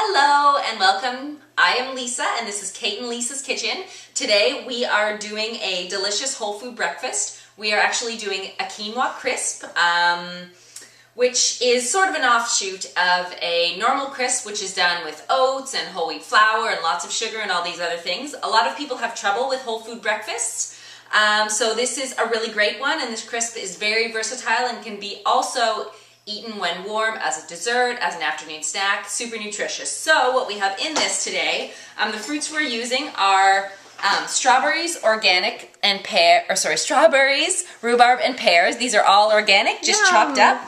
Hello and welcome. I am Lisa and this is Kate and Lisa's Kitchen. Today we are doing a delicious whole food breakfast. We are actually doing a quinoa crisp, which is sort of an offshoot of a normal crisp, which is done with oats and whole wheat flour and lots of sugar and all these other things. A lot of people have trouble with whole food breakfasts. So this is a really great one, and this crisp is very versatile and can be also eaten when warm, as a dessert, as an afternoon snack, super nutritious. So what we have in this today, the fruits we're using are strawberries, organic, and strawberries, rhubarb, and pears. These are all organic, just chopped up,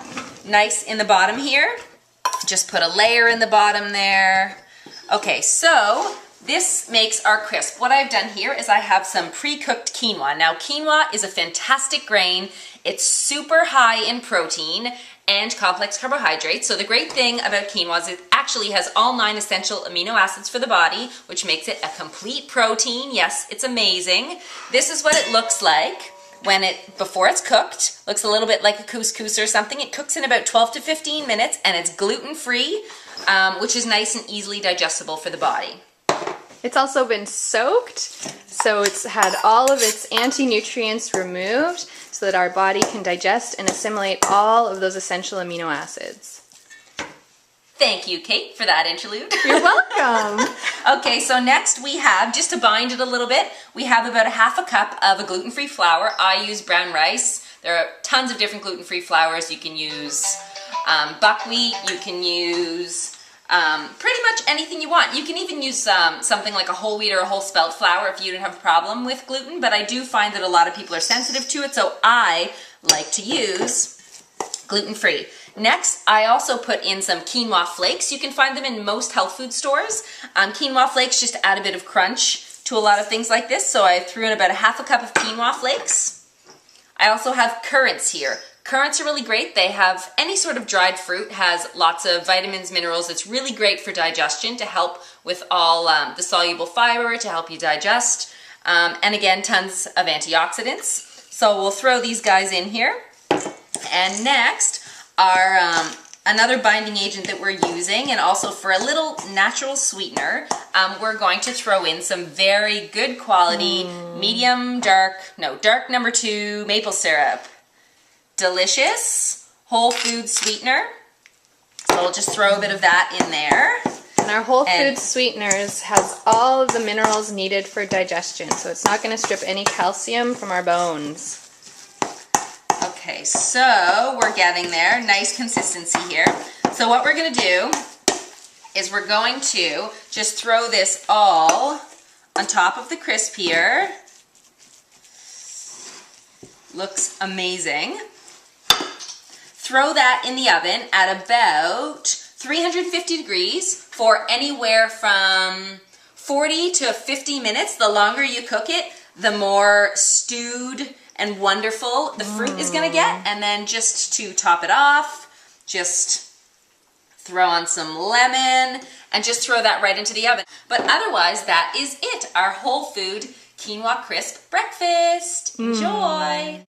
nice in the bottom here. Just put a layer in the bottom there. Okay, so this makes our crisp. What I've done here is I have some pre-cooked quinoa. Now, quinoa is a fantastic grain. It's super high in protein and complex carbohydrates. So the great thing about quinoa is it actually has all 9 essential amino acids for the body, which makes it a complete protein. Yes, it's amazing. This is what it looks like before it's cooked. Looks a little bit like a couscous or something. It cooks in about 12 to 15 minutes and it's gluten-free, which is nice and easily digestible for the body. It's also been soaked, so it's had all of its anti-nutrients removed so that our body can digest and assimilate all of those essential amino acids. Thank you, Kate, for that interlude. You're welcome. Okay, so next we have, just to bind it a little bit, we have about a half a cup of a gluten-free flour. I use brown rice. There are tons of different gluten-free flours. You can use buckwheat, you can use pretty much anything you want. You can even use something like a whole wheat or a whole spelt flour if you don't have a problem with gluten, but I do find that a lot of people are sensitive to it, so I like to use gluten-free. Next, I also put in some quinoa flakes. You can find them in most health food stores. Quinoa flakes just add a bit of crunch to a lot of things like this, so I threw in about a half a cup of quinoa flakes. I also have currants here. Currants are really great. They have any sort of dried fruit, has lots of vitamins, minerals. It's really great for digestion to help with all the soluble fiber to help you digest. And again, tons of antioxidants. So we'll throw these guys in here. And next, our another binding agent that we're using, and also for a little natural sweetener, we're going to throw in some very good quality dark number 2 maple syrup. Delicious whole food sweetener. So we'll just throw a bit of that in there. And our whole food sweeteners has all of the minerals needed for digestion, so it's not going to strip any calcium from our bones. Okay, so we're getting there. Nice consistency here. So what we're going to do is we're going to just throw this all on top of the crisp here. Looks amazing. Throw that in the oven at about 350 degrees for anywhere from 40 to 50 minutes. The longer you cook it, the more stewed and wonderful the fruit is going to get. And then just to top it off, just throw on some lemon and just throw that right into the oven. But otherwise, that is it. Our whole food quinoa crisp breakfast. Enjoy!